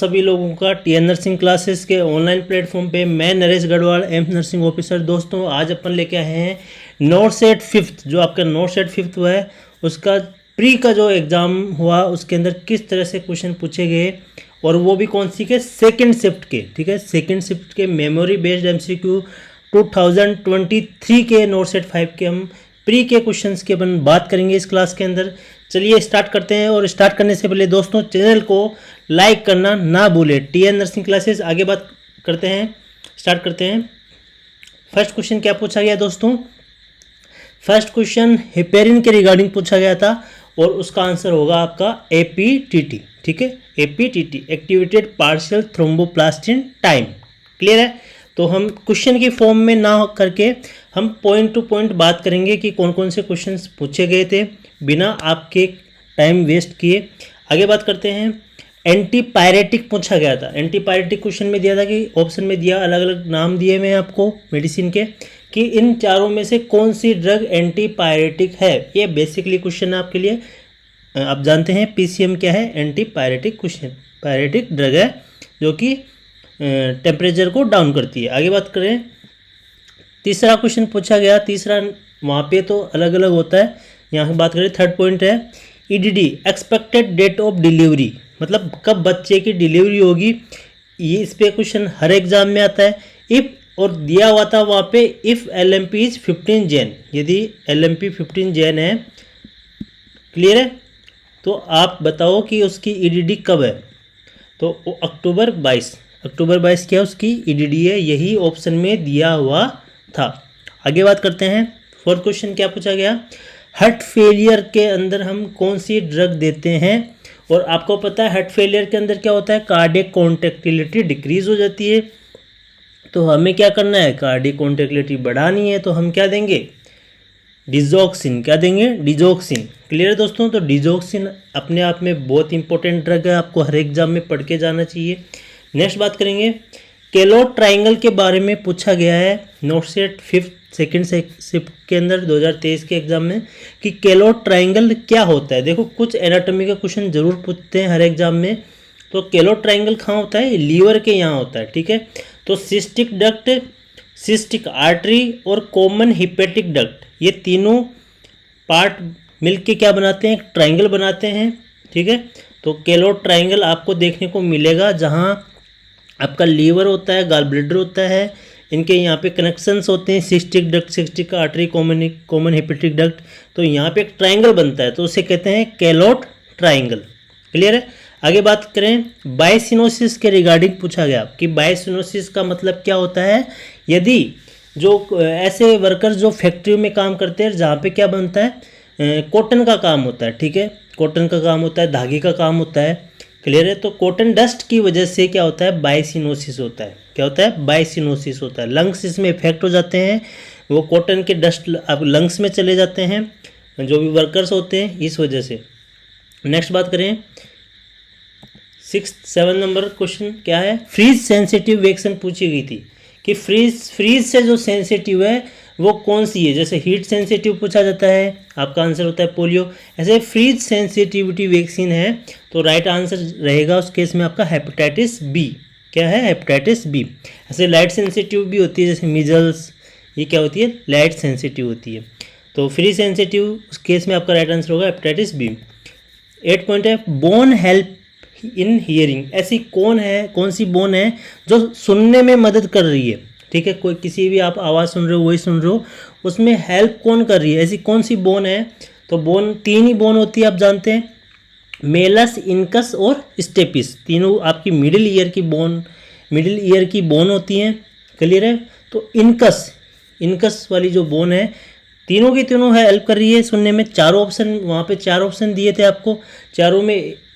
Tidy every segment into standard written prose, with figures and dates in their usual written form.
सभी लोगों का टीएन नर्सिंग क्लासेस के ऑनलाइन प्लेटफॉर्म पे मैं Naresh Garhwal M nursing officer. दोस्तों आज अपन लेके आए हैं नोट सेट फिफ्थ। जो आपका नोट सेट फिफ्थ हुआ है उसका प्री का जो एग्ज़ाम हुआ उसके अंदर किस तरह से क्वेश्चन पूछे गए और वो भी कौन सी के सेकंड शिफ्ट के, ठीक है, सेकंड शिफ्ट के मेमोरी बेस्ड एमसीक्यू 2023 के नोट सेट 5 के हम प्री के क्वेश्चंस की अपन बात करेंगे इस क्लास के अंदर। चलिए स्टार्ट करते हैं। और स्टार्ट करने से पहले दोस्तों चैनल को लाइक करना ना भूलें। टीएन नर्सिंग क्लासेस आगे बात करते हैं, स्टार्ट करते हैं। फर्स्ट क्वेश्चन क्या पूछा गया दोस्तों? फर्स्ट क्वेश्चन हेपेरिन के रिगार्डिंग पूछा गया था और उसका आंसर होगा आपका एपीटीटी, ठीक है, APTT activated partial thromboplastin time. Clear है? तो हम क्वेश्चन की फॉर्म में ना करके हम पॉइंट टू पॉइंट बात करेंगे कि कौन कौन से क्वेश्चंस पूछे गए थे बिना आपके टाइम वेस्ट किए। आगे बात करते हैं। एंटीपायरेटिक पूछा गया था। एंटीपायरेटिक क्वेश्चन में दिया था कि ऑप्शन में दिया, अलग अलग नाम दिए हुए हैं आपको मेडिसिन के, कि इन चारों में से कौन सी ड्रग एंटीपायरेटिक है। ये बेसिकली क्वेश्चन है आपके लिए। आप जानते हैं पीसीएम क्या है? एंटीपायरेटिक क्वेश्चन, पायरेटिक ड्रग है जो कि टेम्परेचर को डाउन करती है। आगे बात करें। तीसरा क्वेश्चन पूछा गया, तीसरा वहाँ पे तो अलग अलग होता है, यहाँ बात करें थर्ड पॉइंट है EDD expected date of delivery, मतलब कब बच्चे की डिलीवरी होगी। ये इस पे क्वेश्चन हर एग्जाम में आता है। इफ और दिया हुआ था वहाँ पे इफ एलएमपी इज 15 जैन, यदि एलएमपी 15 जैन है, क्लियर है, तो आप बताओ कि उसकी ईडीडी कब है। तो अक्टूबर 22 क्या उसकी ईडीडी है, यही ऑप्शन में दिया हुआ था। आगे बात करते हैं। फोर्थ क्वेश्चन क्या पूछा गया? हार्ट फेलियर के अंदर हम कौन सी ड्रग देते हैं? और आपको पता है हार्ट फेलियर के अंदर क्या होता है? कार्डियक कॉन्ट्रैक्टिलिटी डिक्रीज हो जाती है। तो हमें क्या करना है? कार्डियक कॉन्ट्रैक्टिलिटी बढ़ानी है, तो हम क्या देंगे? डिजॉक्सिन। क्या देंगे? डिजॉक्सिन। क्लियर है दोस्तों? तो डिजॉक्सिन अपने आप में बहुत इंपॉर्टेंट ड्रग है, आपको हर एग्जाम में पढ़ के जाना चाहिए। नेक्स्ट बात करेंगे। केलोट ट्राइंगल के बारे में पूछा गया है not set fifth second shift के अंदर 2023 के एग्जाम में, कि केलोट ट्राइंगल क्या होता है। देखो कुछ एनाटॉमी का क्वेश्चन जरूर पूछते हैं हर एग्जाम में। तो केलोट ट्राइंगल कहाँ होता है? लीवर के यहाँ होता है, ठीक है। तो सिस्टिक डक्ट, सिस्टिक आर्टरी और कॉमन हिपेटिक डक्ट, ये तीनों पार्ट मिलके क्या बनाते हैं? एक ट्राइंगल बनाते हैं, ठीक है। तो केलोट ट्राइंगल आपको देखने को मिलेगा जहाँ आपका लीवर होता है, गॉल ब्लैडर होता है, इनके यहाँ पे कनेक्शंस होते हैं, cystic duct, cystic artery, common hepatic duct. तो यहाँ पे एक ट्राइंगल बनता है, तो उसे कहते हैं केलोट ट्राइंगल। क्लियर है? आगे बात करें। बायसिनोसिस के रिगार्डिंग पूछा गया कि बायसिनोसिस का मतलब क्या होता है। यदि जो ऐसे वर्कर्स जो फैक्ट्री में काम करते हैं जहाँ पे क्या बनता है? कॉटन का काम होता है, ठीक है, कॉटन का काम होता है, धागे का काम होता है। क्लियर है? तो कॉटन डस्ट की वजह से क्या होता है? बायसिनोसिस होता है। क्या होता है? बायसिनोसिस होता है। लंग्स इसमें इफेक्ट हो जाते हैं, वो कॉटन के डस्ट अब लंग्स में चले जाते हैं जो भी वर्कर्स होते हैं, इस वजह से। नेक्स्ट बात करें। 7 नंबर क्वेश्चन क्या है? फ्रीज सेंसिटिव वैक्सीन पूछी गई थी कि फ्रीज से जो सेंसिटिव है वो कौन सी है। जैसे हीट सेंसिटिव पूछा जाता है, आपका आंसर होता है पोलियो। ऐसे फ्रीज सेंसिटिविटी वैक्सीन है तो राइट आंसर रहेगा उस केस में आपका हेपेटाइटिस बी। क्या है? Hepatitis B. ऐसे लाइट सेंसिटिव भी होती है, जैसे मीजल्स, ये क्या होती है? लाइट सेंसिटिव होती है। तो फ्री सेंसिटिव उस केस में आपका राइट आंसर होगा हेपेटाइटिस बी। 8 पॉइंट है बोन हेल्प इन हियरिंग। ऐसी कौन सी बोन है जो सुनने में मदद कर रही है, ठीक है, कोई किसी भी आप आवाज़ सुन रहे हो, वही सुन रहे हो, उसमें हेल्प कौन कर रही है? ऐसी कौन सी बोन है? तो बोन 3 ही बोन होती है, आप जानते हैं, मेलस, इनकस और स्टेपिस। तीनों आपकी मिडिल ईयर की बोन होती हैं। क्लियर है? तो इनकस वाली जो बोन है, तीनों की तीनों है हेल्प कर रही है सुनने में। चारों ऑप्शन वहाँ पे 4 ऑप्शन दिए थे आपको,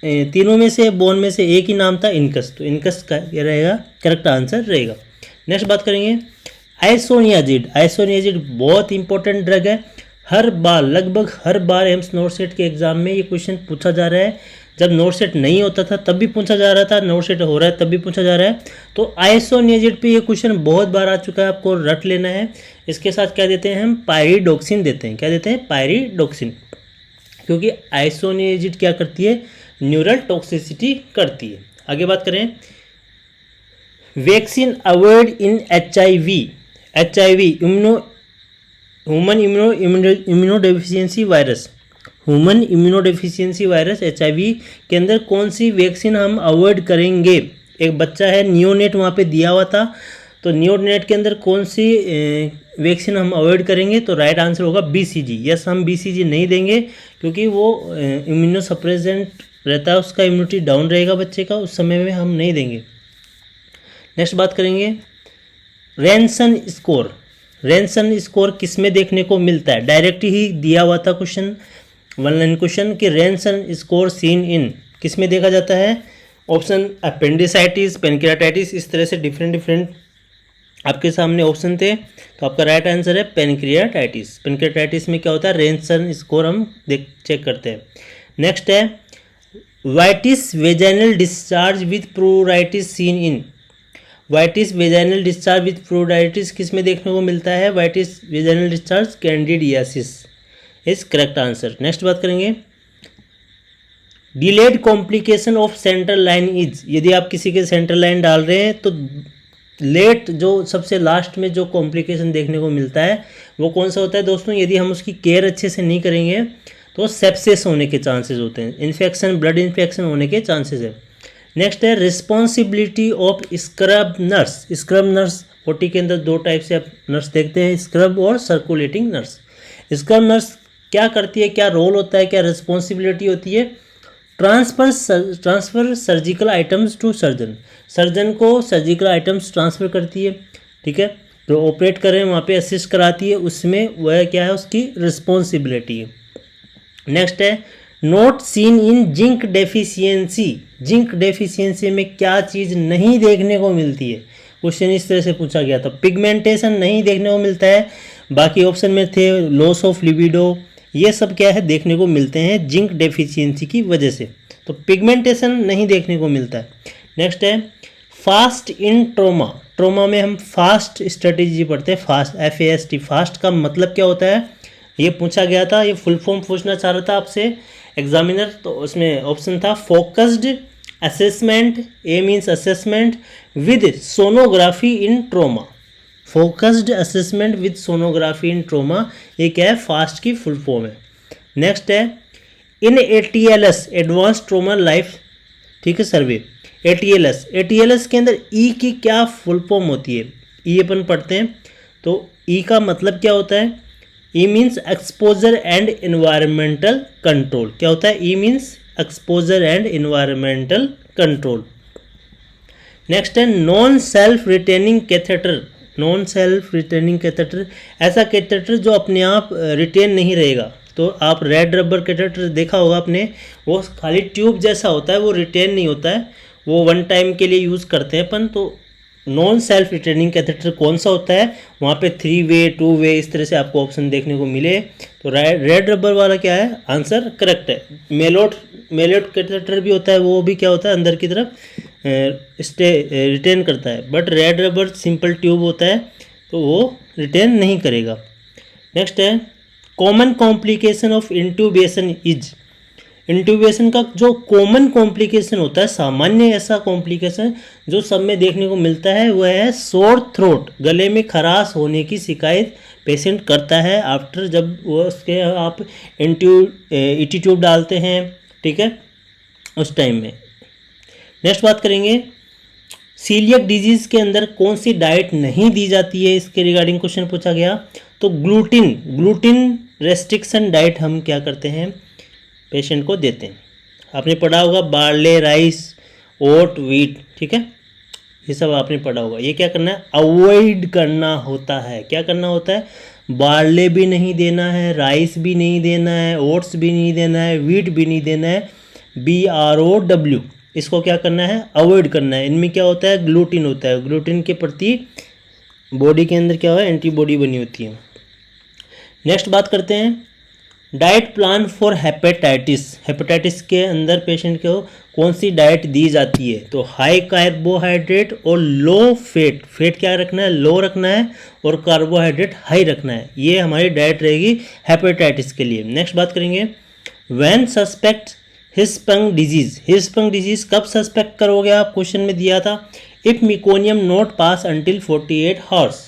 तीनों में से बोन में से एक ही नाम था इनकस, तो इनकस का ये रहेगा करेक्ट आंसर रहेगा। नेक्स्ट बात करेंगे। आइसोनियाजिड बहुत इंपॉर्टेंट ड्रग है। लगभग हर बार एम्स नोट सेट के एग्जाम में ये क्वेश्चन पूछा जा रहा है। जब नोट सेट नहीं होता था तब भी पूछा जा रहा था, नोट सेट हो रहा है तब भी पूछा जा रहा है। तो आइसोनियाजिड पे ये क्वेश्चन बहुत बार आ चुका है, आपको रट लेना है। इसके साथ क्या देते हैं हम? पायरिडोक्सिन देते हैं। क्या देते हैं? पायरिडोक्सिन। क्योंकि आइसोनियाजिड क्या करती है? न्यूरल टॉक्सिसिटी करती है। आगे बात करें, vaccine avoid in HIV, human immunodeficiency virus, human immunodeficiency virus HIV के अंदर कौन सी वैक्सीन हम अवॉइड करेंगे। एक बच्चा है नियोनेट वहाँ पे दिया हुआ था, तो नियोनेट के अंदर कौन सी वैक्सीन हम अवॉइड करेंगे, तो राइट आंसर होगा BCG। यस, हम BCG नहीं देंगे क्योंकि वो इम्यूनोसप्रेसेंट रहता है, उसका इम्यूनिटी डाउन रहेगा बच्चे का, उस समय में हम नहीं देंगे। नेक्स्ट बात करेंगे, रैनसन स्कोर किस में देखने को मिलता है। डायरेक्ट ही दिया हुआ था क्वेश्चन, वन लाइन क्वेश्चन कि रैनसन स्कोर सीन इन किस में देखा जाता है। ऑप्शन अपेंडिसाइटिस, पेनक्रियाटाइटिस, इस तरह से डिफरेंट आपके सामने ऑप्शन थे, तो आपका राइट आंसर है पेनक्रियाटाइटिस। पेनक्रियाटाइटिस में क्या होता है, रैनसन स्कोर हम चेक करते हैं। नेक्स्ट है whitish vaginal discharge with pruritus seen in, whitish vaginal discharge with pruritus किस में देखने को मिलता है। Whitish vaginal discharge candidiasis is correct answer. Next बात करेंगे, delayed complication of central line is, यदि आप किसी के सेंट्रल लाइन डाल रहे हैं तो लेट जो सबसे लास्ट में जो कॉम्प्लिकेशन देखने को मिलता है वो कौन सा होता है दोस्तों। यदि हम उसकी केयर अच्छे से नहीं करेंगे तो सेप्सिस होने के चांसेस होते हैं, इन्फेक्शन, ब्लड इन्फेक्शन होने के चांसेस है। नेक्स्ट है रिस्पॉन्सिबिलिटी ऑफ स्क्रब नर्स 40 के अंदर दो टाइप से आप नर्स देखते हैं, स्क्रब और सर्कुलेटिंग नर्स। स्क्रब नर्स क्या करती है, क्या रोल होता है, क्या रिस्पॉन्सिबिलिटी होती है। Transfer surgical items to surgeon को सर्जिकल आइटम्स ट्रांसफ़र करती है, ठीक है, जो ऑपरेट कर रहे हैं वहाँ पे असिस्ट कराती है, उसमें वह क्या है, उसकी रिस्पॉन्सिबिलिटी है। नेक्स्ट है note seen in zinc deficiency में क्या चीज़ नहीं देखने को मिलती है। क्वेश्चन इस तरह से पूछा गया था, पिगमेंटेशन नहीं देखने को मिलता है, बाकी ऑप्शन में थे लॉस ऑफ लिबिडो, ये सब क्या है देखने को मिलते हैं जिंक डेफिशिएंसी की वजह से, तो पिगमेंटेशन नहीं देखने को मिलता है। नेक्स्ट है फास्ट इन ट्रोमा में हम फास्ट स्ट्रेटेजी पढ़ते हैं, फास्ट FAST, फास्ट का मतलब क्या होता है ये पूछा गया था, ये फुल फॉर्म पूछना चाह रहा था आपसे एग्जामिनर, तो उसमें ऑप्शन था focused assessment, A means assessment with sonography in trauma, focused assessment with sonography in trauma, ये क्या है, फास्ट की फुल फॉर्म है। नेक्स्ट है इन ATLS एडवांस ट्रोमा लाइफ, ठीक है, सर्वे। ATLS के अंदर ई की क्या फुल फॉर्म होती है, ई अपन पढ़ते हैं, तो ई का मतलब क्या होता है, E means exposure and environmental control, क्या होता है, E means exposure and environmental control. Next है नॉन सेल्फ रिटेनिंग कैथेटर, ऐसा कैथेटर जो अपने आप रिटेन नहीं रहेगा, तो आप रेड रबर कैथेटर देखा होगा आपने, वो खाली ट्यूब जैसा होता है, वो रिटेन नहीं होता है, वो वन टाइम के लिए यूज़ करते हैं अपन। तो नॉन सेल्फ रिटेनिंग कैथेटर कौन सा होता है, वहाँ पे 3 वे 2 वे इस तरह से आपको ऑप्शन देखने को मिले, तो रेड रबर वाला क्या है, आंसर करेक्ट है। मेलोट कैथेटर भी होता है, वो भी क्या होता है, अंदर की तरफ रिटेन करता है, but red rubber simple tube होता है तो वो रिटेन नहीं करेगा। नेक्स्ट है common complication of intubation is, intubation का जो कॉमन कॉम्प्लिकेशन होता है, सामान्य ऐसा कॉम्प्लिकेशन जो सब में देखने को मिलता है, वह है सोर थ्रोट, गले में खराश होने की शिकायत पेशेंट करता है आफ्टर जब वो उसके आप ET ट्यूब डालते हैं, ठीक है, उस टाइम में। नेक्स्ट बात करेंगे सीलियक डिजीज़ के अंदर कौन सी डाइट नहीं दी जाती है, इसके रिगार्डिंग क्वेश्चन पूछा गया, तो ग्लूटिन रेस्ट्रिक्शन डाइट हम क्या करते हैं, पेशेंट को देते हैं। आपने पढ़ा होगा बार्ले, राइस, ओट, व्हीट, ठीक है, ये सब आपने पढ़ा होगा। ये क्या करना है, अवॉइड करना होता है, क्या करना होता है, बार्ले भी नहीं देना है, राइस भी नहीं देना है, ओट्स भी नहीं देना है, व्हीट भी नहीं देना है, BROW, इसको क्या करना है, अवॉइड करना है। इनमें क्या होता है, ग्लूटिन होता है, ग्लूटिन के प्रति बॉडी के अंदर क्या है, एंटीबॉडी बनी होती है। नेक्स्ट बात करते हैं डाइट प्लान फॉर हेपेटाइटिस के अंदर पेशेंट को कौन सी डाइट दी जाती है, तो हाई कार्बोहाइड्रेट और लो फेट क्या रखना है, लो रखना है, और कार्बोहाइड्रेट हाई रखना है, ये हमारी डाइट रहेगी हेपेटाइटिस के लिए। नेक्स्ट बात करेंगे व्हेन सस्पेक्ट हिस्पंग डिजीज। हिस्पंग डिजीज कब सस्पेक्ट करोगे आप, क्वेश्चन में दिया था if meconium not pass until 48 horse.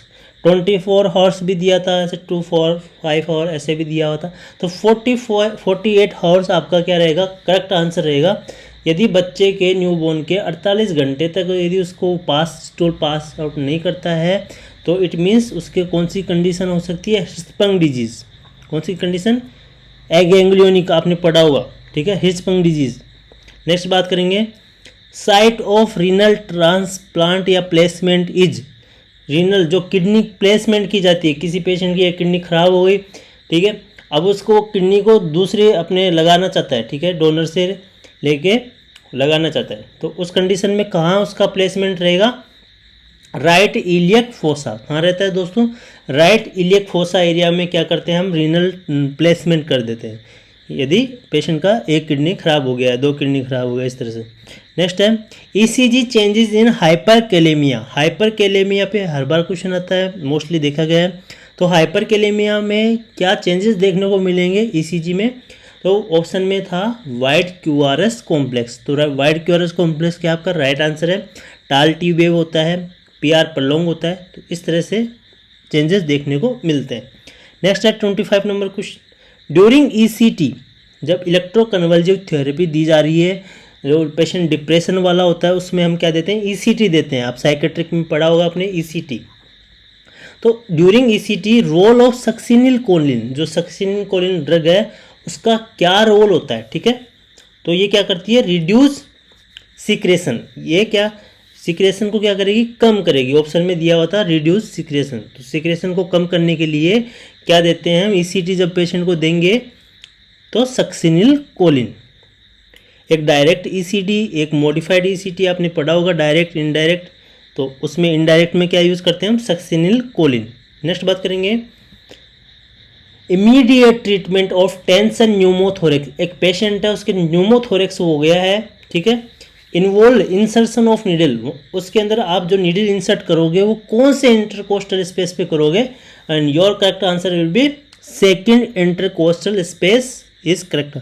24 horse भी दिया था, ऐसे 2 4 5 और ऐसे भी दिया हुआ था। तो 48 हॉर्स आपका क्या रहेगा, करेक्ट आंसर रहेगा। यदि बच्चे के न्यूबॉर्न के 48 घंटे तक यदि उसको स्टूल पास आउट नहीं करता है तो इट मीन्स उसके कौन सी कंडीशन हो सकती है, हिस्पंग डिजीज। कौन सी कंडीशन, एगेंग्लियोनिक आपने पढ़ा होगा, ठीक है, हिस्पंग डिजीज। नेक्स्ट बात करेंगे, साइट ऑफ रीनल ट्रांसप्लांट या प्लेसमेंट इज। रीनल जो किडनी प्लेसमेंट की जाती है, किसी पेशेंट की एक किडनी खराब हो गई, ठीक है, अब उसको किडनी को दूसरे अपने लगाना चाहता है, ठीक है, डोनर से लेके लगाना चाहता है, तो उस कंडीशन में कहाँ उसका प्लेसमेंट रहेगा, राइट इलियक फोसा। कहाँ रहता है दोस्तों, राइट इलियक फोसा एरिया में क्या करते हैं हम, रीनल प्लेसमेंट कर देते हैं यदि पेशेंट का एक किडनी खराब हो गया है, 2 किडनी खराब हो गया, इस तरह से। नेक्स्ट है ECG changes in hyperkalaemia. Hyperkalaemia पे हर बार क्वेश्चन आता है, मोस्टली देखा गया है। तो हाइपरकैलेमिया में क्या चेंजेस देखने को मिलेंगे ईसीजी में, तो ऑप्शन में था वाइट क्यूआरएस कॉम्प्लेक्स। तो वाइट क्यूआरएस कॉम्प्लेक्स क्या आपका राइट आंसर है। टाल टी वेव होता है, पीआर प्रलोंग होता है, तो इस तरह से चेंजेस देखने को मिलते हैं। नेक्स्ट है 25 नंबर क्वेश्चन, ड्यूरिंग ईसीटी जब इलेक्ट्रोकन्वल्सिव थेरेपी दी जा रही है, जो पेशेंट डिप्रेशन वाला होता है उसमें हम क्या देते हैं, ईसीटी देते हैं। आप साइकेट्रिक में पढ़ा होगा आपने ईसीटी। तो during ECT role of succinylcholine, जो सक्सिनिल कोलिन ड्रग है उसका क्या रोल होता है, ठीक है, तो ये क्या करती है, रिड्यूस सिक्रेशन। ये क्या सिक्रेशन को क्या करेगी, कम करेगी। ऑप्शन में दिया हुआ था रिड्यूस सिक्रेशन, तो सिक्रेशन को कम करने के लिए क्या देते हैं हम, ईसीटी जब पेशेंट को देंगे तो सक्सिनिल कोलिन। एक डायरेक्ट ईसीटी, एक मॉडिफाइड ईसीटी आपने पढ़ा होगा, डायरेक्ट इनडायरेक्ट, तो उसमें इनडायरेक्ट में क्या यूज़ करते हैं हम, सक्सिनिल कोलिन। नेक्स्ट बात करेंगे, immediate treatment of tension pneumothorax. एक पेशेंट है उसके न्यूमोथोरेक्स हो गया है, ठीक है, इन्वॉल्व इंसर्शन ऑफ नीडल, उसके अंदर आप जो नीडल इंसर्ट करोगे वो कौन से इंटरकोस्टल स्पेस पे करोगे, and your correct answer will be second intercostal space is correct.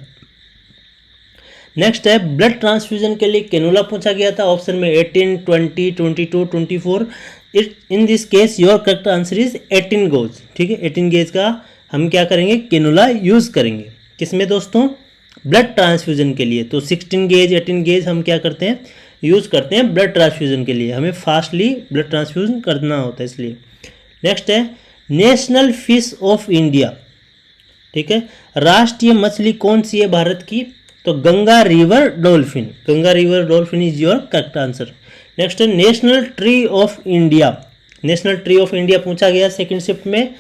Next है ब्लड ट्रांसफ्यूजन के लिए कैनुला पूछा गया था, ऑप्शन में 18, 20, 22, 24। In this case your correct answer is 18 gauge, ठीक है, 18 गेज का हम क्या करेंगे, कैनुला यूज करेंगे। किसमें दोस्तों, ब्लड ट्रांसफ्यूजन के लिए। तो 16 गेज 18 गेज हम क्या करते हैं, यूज करते हैं ब्लड ट्रांसफ्यूजन के लिए, हमें फास्टली ब्लड ट्रांसफ्यूजन करना होता है इसलिए। नेक्स्ट है नेशनल फिश ऑफ इंडिया, ठीक है, राष्ट्रीय मछली कौन सी है भारत की, तो Ganga river dolphin. Ganga river dolphin is your correct answer. Next है national tree of India. National tree of India पूछा गया सेकंड शिफ्ट में,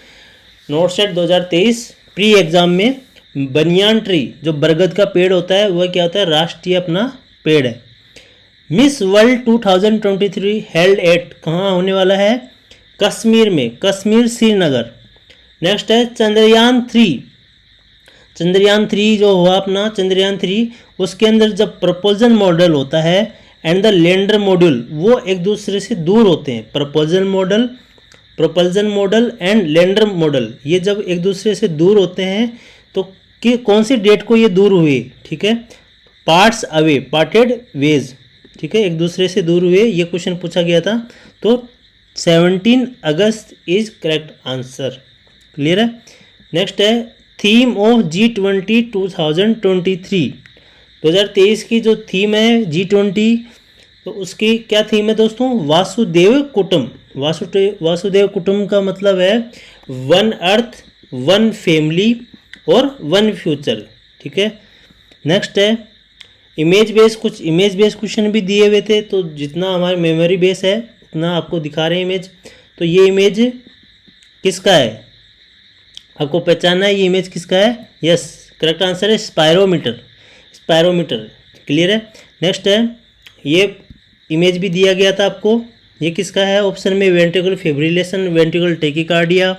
नोट सेट 2023 प्री एग्जाम में। बनियान ट्री जो बरगद का पेड़ होता है वह क्या होता है, राष्ट्रीय अपना पेड़ है। मिस वर्ल्ड 2023 हेल्ड एट कहाँ होने वाला है, कश्मीर में, कश्मीर श्रीनगर। नेक्स्ट है चंद्रयान 3। चंद्रयान 3 जो हुआ अपना चंद्रयान 3, उसके अंदर जब प्रपोजल मॉडल होता है एंड द लैंडर मॉड्यूल, वो एक दूसरे से दूर होते हैं। Proposal model and lander model, ये जब एक दूसरे से दूर होते हैं तो कि कौन सी डेट को ये दूर हुए, ठीक है, पार्ट्स अवे, पार्टेड वेज, ठीक है, एक दूसरे से दूर हुए, ये क्वेश्चन पूछा गया था। तो 17 अगस्त इज करेक्ट आंसर। क्लियर है। नेक्स्ट है थीम ऑफ G20 2023। 2023 की जो थीम है G20, तो उसकी क्या थीम है दोस्तों, वासुदेव कुटुंब। वासुदेव कुटुंब का मतलब है वन अर्थ, वन फैमिली और वन फ्यूचर, ठीक है। नेक्स्ट है इमेज बेस, कुछ इमेज बेस क्वेश्चन भी दिए हुए थे, तो जितना हमारे मेमोरी बेस है उतना आपको दिखा रहे हैं इमेज। तो ये इमेज किसका है, आपको पहचानना है ये इमेज किसका है। यस, करेक्ट आंसर है स्पायरोमीटर। क्लियर है। नेक्स्ट है ये इमेज भी दिया गया था आपको, ये किसका है, ऑप्शन में ventricle fibrillation, ventricle tachycardia,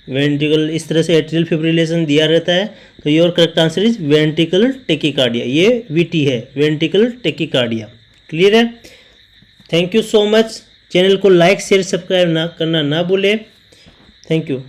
ventricle इस तरह से एट्रियल फिब्रिलेशन दिया रहता है। तो your correct answer is ventricle tachycardia, ये वीटी है, वेंट्रिकल टेकिकार्डिया। क्लियर है। Thank you so much. Channel को लाइक शेयर सब्सक्राइब करना ना भूलें। Thank you.